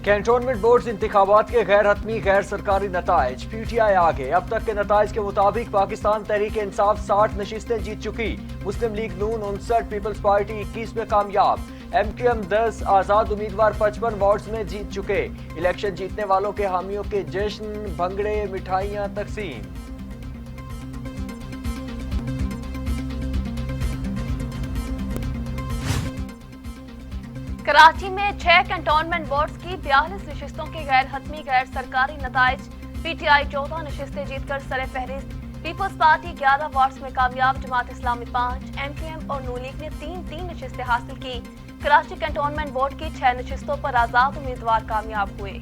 Cantonment board इंतखाबात के गैर हतमी गैर सरकारी नताइज, PTI आगे। अब तक के नताइज के मुताबिक पाकिस्तान तहरीक इंसाफ 60 नशिस्तें जीत चुकी, मुस्लिम लीग नून 59, पीपल्स पार्टी 21 में कामयाब, MQM 10, आजाद उम्मीदवार 55 वार्ड्स में जीत चुके। इलेक्शन जीतने वालों के हामियों के जश्न, भंगड़े, मिठाइयां तकसीम। कराची में 6 कैंटोनमेंट बोर्ड्स की 42 नशिस्तों के गैर हतमी गैर सरकारी नताइज। PTI 14 नशिस्तें जीतकर सरे फहरिस्त, पीपल्स पार्टी 11 वार्ड्स में कामयाब, जमात इस्लामी 5, MQM और नून लीग ने 3 नशिस्तें हासिल की। कराची कैंटोनमेंट बोर्ड की 6 नशिस्तों पर आजाद उम्मीदवार कामयाब हुए।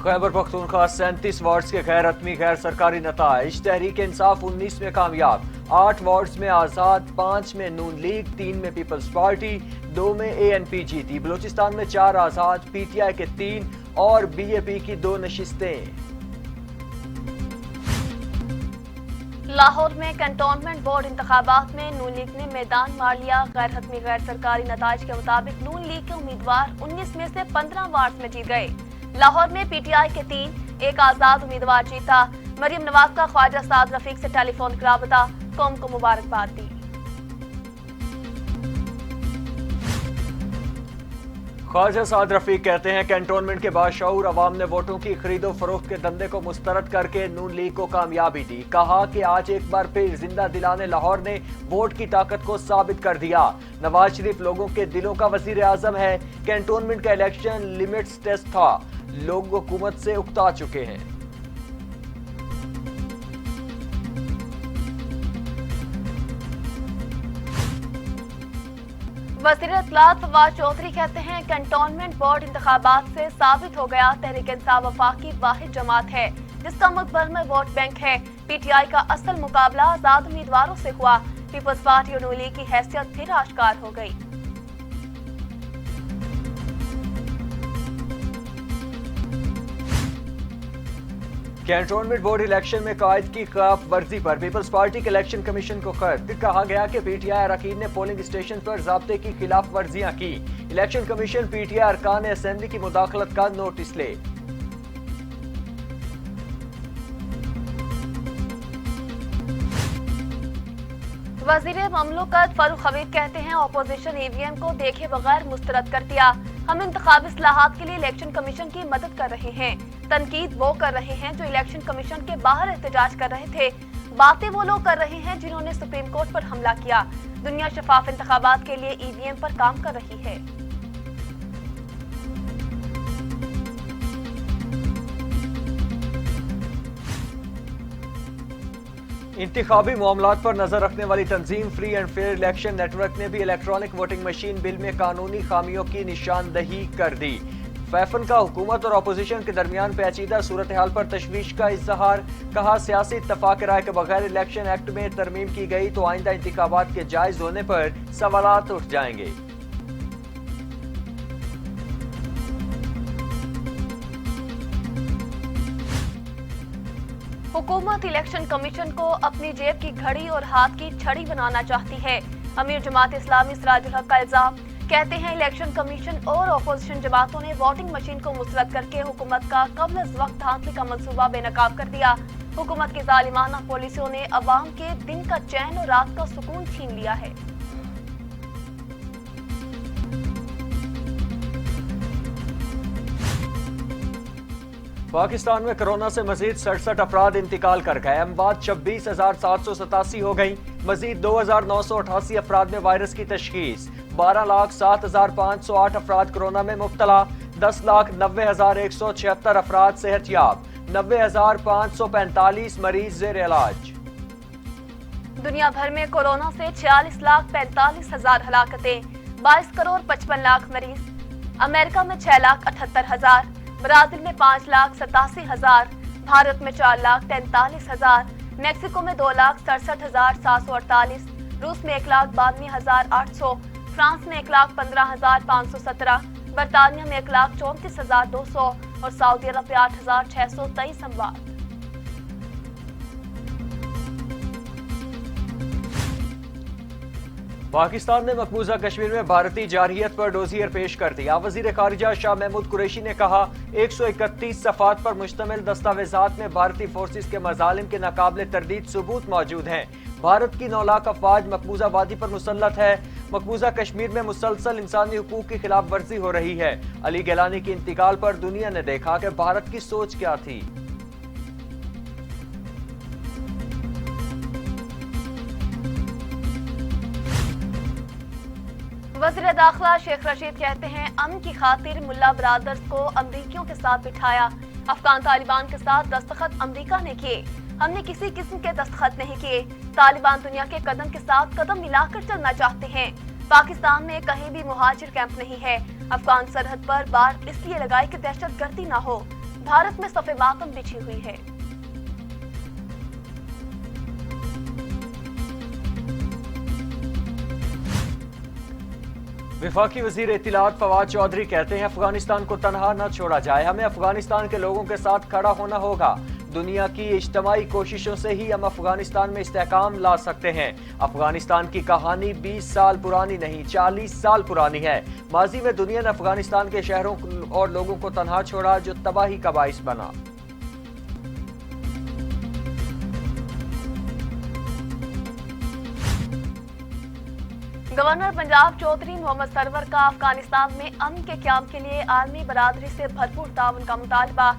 खैबर पख्तूनख्वा 37 वार्ड्स के गैर हतमी गैर सरकारी नताइज। तहरीक इंसाफ 19 में कामयाब, 8 वार्ड्स में आजाद, 5 में नून लीग, 3 में पीपल्स पार्टी, 2 में ANP जीती। बलूचिस्तान में 4 आजाद, PTI के 3 और BAP की 2 नशिस्तें। लाहौर में कैंटोनमेंट बोर्ड इंतखाबात में नून लीग ने मैदान मार लिया। गैर हतमी गैर सरकारी नताइज के मुताबिक नून लीग के उम्मीदवार 19 में से 15 वार्ड में जीत गए। लाहौर में PTI के 3, एक आजाद उम्मीदवार जीता। मरियम नवाज का ख्वाजा साद रफीक से टेलीफोन राबता, कौम को मुबारकबाद दी। ख्वाजा साद रफीक कहते हैं कैंटोनमेंट के बाशऊर अवाम ने वोटों की खरीदो फरोख्त के धंधे को मुस्तरद करके नून लीग को कामयाबी दी। कहा कि आज एक बार फिर जिंदा दिलाने लाहौर ने वोट की ताकत को साबित कर दिया। नवाज शरीफ लोगों के दिलों का वजीर आजम है। कैंटोनमेंट का इलेक्शन लिमिट्स टेस्ट था, लोग हुकूमत से उकता चुके हैं। वज़ीर इत्तलात फवाद चौधरी कहते हैं कैंटोनमेंट बोर्ड इंतखाबात से साबित हो गया तहरीक इंसाफ वफाकी वाहिद जमात है जिसका मुल्क भर में वोट बैंक है। PTI का असल मुकाबला आजाद उम्मीदवारों से हुआ। पीपल्स पार्टी और नून लीग की हैसियत फिर आश्कार हो गई। कैंटोनमेंट बोर्ड इलेक्शन में कायद की खिलाफ वर्जी पर पीपल्स पार्टी के इलेक्शन कमीशन को खत। कहा गया कि PTI अरकान ने पोलिंग स्टेशन पर ज़ाब्ते की खिलाफ वर्जियां की। इलेक्शन कमीशन PTI अरकान असेंबली की मुदाखलत का नोटिस ले। वजीर ममलूकत फारूक हबीब कहते हैं ऑपोजिशन EVM को देखे बगैर मुस्तरद कर दिया। हम इंतखाबी इस्लाहात के लिए इलेक्शन कमीशन की मदद कर रहे हैं। तनकीद वो कर रहे हैं जो इलेक्शन कमीशन के बाहर एहतजाज कर रहे थे। बातें वो लोग कर रहे हैं जिन्होंने सुप्रीम कोर्ट पर हमला किया। दुनिया शफाफ इंतखाबात के लिए EVM पर काम कर रही है। इंतखाबी मामलात पर नजर रखने वाली तंजीम free and fair election network ने भी इलेक्ट्रॉनिक वोटिंग मशीन बिल में कानूनी खामियों की निशानदही कर दी। फैफन का हुकूमत और अपोजिशन के दरमियान पेचीदा सूरत हाल पर तशवीश का इजहार। कहा सियासी इत्तफाक राय के बगैर इलेक्शन एक्ट में तरमीम की गई तो आइंदा इंतखाबात के जायज होने पर सवालात उठ जाएंगे। हुकूमत इलेक्शन कमीशन को अपनी जेब की घड़ी और हाथ की छड़ी बनाना चाहती है। अमीर जमात इस्लामी सिराजुल हक का इल्जाम। कहते हैं इलेक्शन कमीशन और अपोजिशन जमातों ने वोटिंग मशीन को मुस्तरद करके हुकूमत का कब्ल अज़ वक्त धांधली का मंसूबा बेनकाब कर दिया। हुकूमत की जालिमाना पॉलिसियों ने अवाम के दिन का चैन और रात का सुकून छीन लिया है। पाकिस्तान में कोरोना से मजीद 67 अफराद इंतकाल कर गए। अमवात 26,787 हो गई। मजीद 2,988 अफराद में वायरस की तशखीस। 12,07,508 अफराद कोरोना में मुब्तला। 10,90,176 अफराद सेहतयाब। 90,545 मरीज ज़ेर इलाज। दुनिया भर में कोरोना से 46,45,000 हलाकतें, 22 करोड़ 55 लाख मरीज। अमेरिका में 6,78,000, ब्राजील में 5,87,000, भारत में 4,43,000, मैक्सिको में 2,67,748, रूस में 1,92,800, फ्रांस में 1,15,517, बरतानिया में 1,34,200 और सऊदी अरब में 8,623 अमवात। पाकिस्तान ने मकबूजा कश्मीर में भारतीय जारहियत पर डोजियर पेश कर दिया। वजीर खारिजा शाह महमूद कुरैशी ने कहा 131 सफ़ात पर मुश्तमिल दस्तावेजात में भारतीय फोर्सेस के मजालिम के नाकाबिले तरदीद सबूत मौजूद हैं। भारत की 9 लाख अफवाज मकबूजा वादी पर मुसल्लत है। मकबूजा कश्मीर में मुसलसल इंसानी हुकूक की खिलाफ वर्जी हो रही है। अली गिलानी के इंतकाल पर दुनिया ने देखा कि भारत की सोच क्या थी। वज़ीर दाखिला शेख रशीद कहते हैं अमन की खातिर मुल्ला ब्रादर्स को अमरीकियों के साथ बिठाया। अफगान तालिबान के साथ दस्तखत अमरीका ने किए, हमने किसी किस्म के दस्तखत नहीं किए। तालिबान दुनिया के कदम के साथ कदम मिलाकर चलना चाहते हैं। पाकिस्तान में कहीं भी मुहाजिर कैंप नहीं है। अफगान सरहद पर बाड़ इसलिए लगाई कि दहशत गर्दी न हो। भारत में सफ़े मातम बिछी हुई है। वफाकी वजीर इत्तलात फवाद चौधरी कहते हैं अफगानिस्तान को तनहा न छोड़ा जाए, हमें अफगानिस्तान के लोगों के साथ खड़ा होना होगा। दुनिया की इज्तमाई कोशिशों से ही हम अफगानिस्तान में इस्तेहकाम ला सकते हैं। अफगानिस्तान की कहानी 20 साल पुरानी नहीं 40 साल पुरानी है। माजी में दुनिया ने अफगानिस्तान के शहरों और लोगों को तनहा छोड़ा जो तबाही का बाइस बना। गवर्नर पंजाब चौधरी मोहम्मद सरवर का अफगानिस्तान में अमन के क़याम के लिए आलमी बरादरी से भरपूर ताउन का मुतालबा।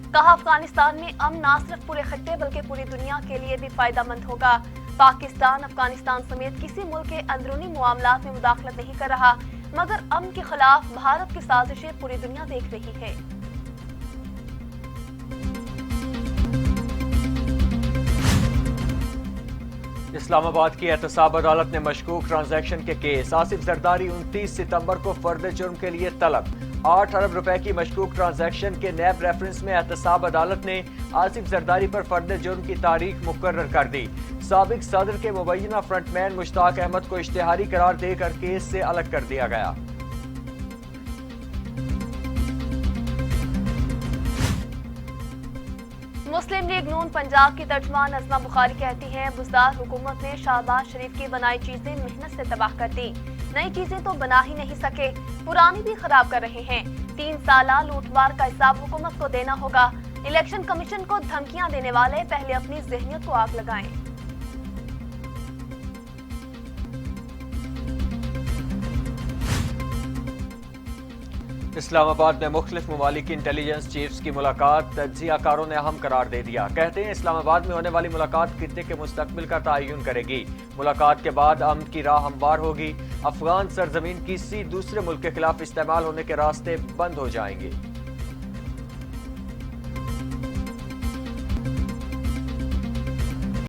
कहा अफगानिस्तान में अमन न सिर्फ पूरे खत्ते बल्कि पूरी दुनिया के लिए भी फायदेमंद होगा। पाकिस्तान अफगानिस्तान समेत किसी मुल्क के अंदरूनी मामलात में मुदाखलत नहीं कर रहा, मगर अमन के खिलाफ भारत की साजिशें पूरी दुनिया देख रही है। इस्लामाबाद की एहतसाब अदालत ने मशकूक ट्रांजैक्शन के केस आसिफ जरदारी 29 सितंबर को फर्द जुर्म के लिए तलब। 8 अरब रुपए की मशकूक ट्रांजैक्शन के नैब रेफरेंस में एहतसाब अदालत ने आसिफ जरदारी पर फर्द जुर्म की तारीख मुकर्रर कर दी। साबिक सदर के मुबैना फ्रंटमैन मुश्ताक अहमद को इश्तिहारी करार देकर केस से अलग कर दिया गया। मुस्लिम लीग नून पंजाब की तर्जमान नज़मा बुखारी कहती हैं बुज़दार हुकूमत ने शहबाज शरीफ की बनाई चीजें मेहनत से तबाह कर दी। नई चीजें तो बना ही नहीं सके, पुरानी भी खराब कर रहे हैं। 3 साला लूटमार का हिसाब हुकूमत को देना होगा। इलेक्शन कमीशन को धमकियां देने वाले पहले अपनी ज़हनियत को आग लगाएं। इस्लामाबाद में मुख्तलिफ ममालिक की इंटेलिजेंस चीफ्स की मुलाकात तज्जियाकारों ने अहम करार दे दिया। कहते हैं इस्लामाबाद में होने वाली मुलाकात खित्ते के मुस्तकबिल का तयन करेगी। मुलाकात के बाद अमन की राह हमवार होगी। अफगान सरजमीन किसी दूसरे मुल्क के खिलाफ इस्तेमाल होने के रास्ते बंद हो जाएंगे।